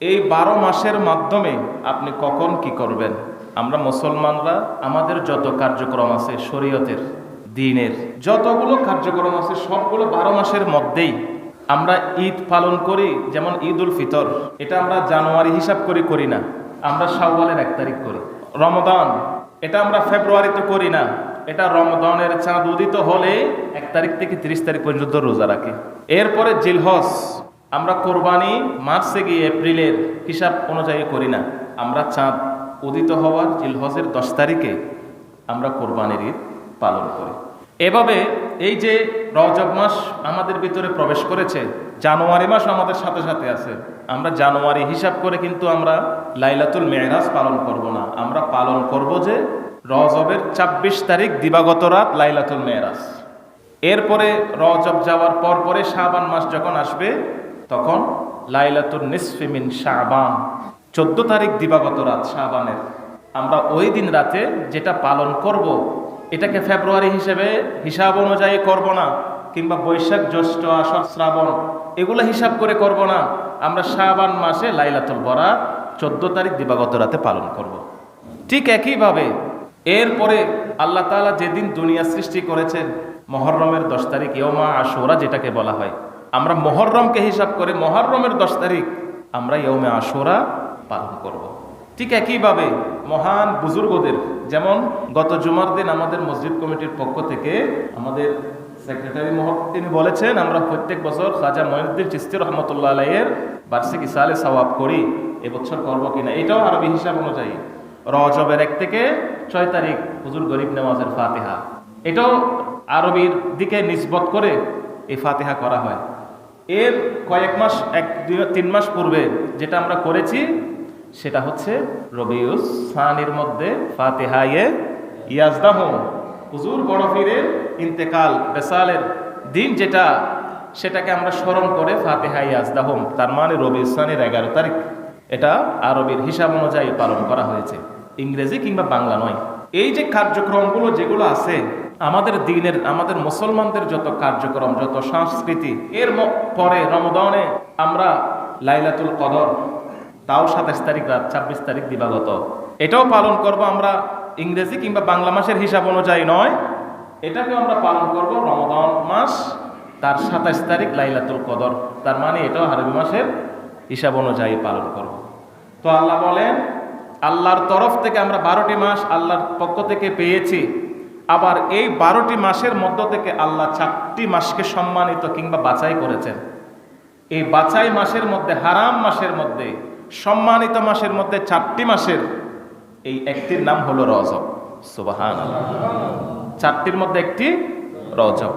এই 12 মাসের মাধ্যমে আপনি কখন কি করবেন? আমরা মুসলমানরা আমাদের যত কার্যক্রম আছে শরীয়তের, দ্বীনের যতগুলো কার্যক্রম আছে সবগুলো 12 মাসের মধ্যেই। আমরা ঈদ পালন করি, যেমন ঈদ উল ফিতর, এটা আমরা জানুয়ারি হিসাব করে করি না, আমরা শাওয়ালের 1 তারিখ করি। রমদান, এটা আমরা ফেব্রুয়ারিতে করি না, এটা রমদানের চাঁদ উদিত হলে 1 তারিখ থেকে 30 তারিখ পর্যন্ত রোজা রাখি। এরপরে জিলহজ, আমরা কোরবানি মার্চে গিয়ে এপ্রিলের হিসাব অনুযায়ী করি না, আমরা চাঁদ উদিত হওয়ার জিলহজের 10 তারিখে আমরা কোরবানির ঈদ পালন করি। এভাবে এই যে রজব মাস আমাদের ভিতরে প্রবেশ করেছে, জানুয়ারি মাস আমাদের সাথে সাথে আছে, আমরা জানুয়ারি হিসাব করে কিন্তু আমরা লাইলাতুল মেরাজ পালন করব না, আমরা পালন করব যে রজবের 26 তারিখ দিবাগত রাত লাইলাতুল মেরাজ। এরপরে রজব যাওয়ার পরে শাবান মাস যখন আসবে তখন লাইলাতুল নিসফি মিন শাবান, 14 তারিখ দিবাগত রাত শাবানের, আমরা ওই দিন রাতে যেটা পালন করব এটাকে ফেব্রুয়ারি হিসেবে হিসাব অনুযায়ী করব না, কিংবা বৈশাখ জ্যৈষ্ঠ আষাঢ় শ্রাবণ এগুলো হিসাব করে করব না, আমরা শাবান মাসে লাইলাতুল বরাত 14 তারিখ দিবাগত রাতে পালন করব। ঠিক একইভাবে এরপরে আল্লাহ তাআলা যেদিন দুনিয়া সৃষ্টি করেছেন মুহররমের 10 তারিখ ইয়মা আশুরা যেটাকে বলা হয়, আমরা মুহররমকে হিসাব করে মুহররমের 10 তারিখ আমরা ইয়মে আশুরা পালন করব। ঠিক একইভাবে মহান বুজুর্গদের, যেমন গত জুমার দিন আমাদের মসজিদ কমিটির পক্ষ থেকে আমাদের সেক্রেটারি মহোদয় তিনি বলেছেন আমরা প্রত্যেক বছর খাজা মঈনুদ্দিন চিশতি রহমতুল্লাহ আলাইহির বার্ষিক ইসালে সওয়াব করি, এবছর করব কিনা। এটাও আরবি হিসাব অনুযায়ী রজবের 1 থেকে 6 তারিখ হুজুর গরিব নামাজের ফাতিহা, এটাও আরবির দিকে নিসবত করে এই ফাতিহা করা হয়। এর কয়েক মাস 1-2-3 মাস পূর্বে যেটা আমরা করেছি সেটা হচ্ছে রবিউস সানির মধ্যে ফাতিহায়ে ইয়াজদাহুম, হুজুর বড় পীরের ইন্তেকাল বেসালের দিন যেটা, সেটাকে আমরা স্মরণ করে ফাতিহায়ে ইয়াজদাহুম, তার মানে রবিউস সানির 11 তারিখ, এটা আরবির হিসাব অনুযায়ী পালন করা হয়েছে, ইংরেজি কিংবা বাংলা নয়। এই যে কার্যক্রমগুলো যেগুলো আছে আমাদের দ্বীনের, আমাদের মুসলমানদের যত কার্যক্রম, যত সংস্কৃতি, এর পরে রমজানে আমরা লাইলাতুল কদর, তাও 27 তারিখ রাত 26 তারিখ দিবাগত, এটাও পালন করব আমরা ইংরেজি কিংবা বাংলা মাসের হিসাব অনুযায়ী নয়, এটাকেও আমরা পালন করব রমজান মাস তার 27 তারিখ লাইলাতুল কদর, তার মানে এটাও আরবি মাসের হিসাব অনুযায়ী পালন করব। তো আল্লাহ বলেন আল্লাহর তরফ থেকে আমরা 12টি মাস আল্লাহর পক্ষ থেকে পেয়েছি, আবার এই 12টি মাসের মধ্য থেকে আল্লাহ 4টি মাসকে সম্মানিত কিংবা বাছাই করেছেন। এই বাছাই মাসের মধ্যে, হারাম মাসের মধ্যে, সম্মানিত মাসের মধ্যে 4টি মাসের এই একটির নাম হলো রজব। সুবহানাল্লাহ, 4টির মধ্যে একটি রজব।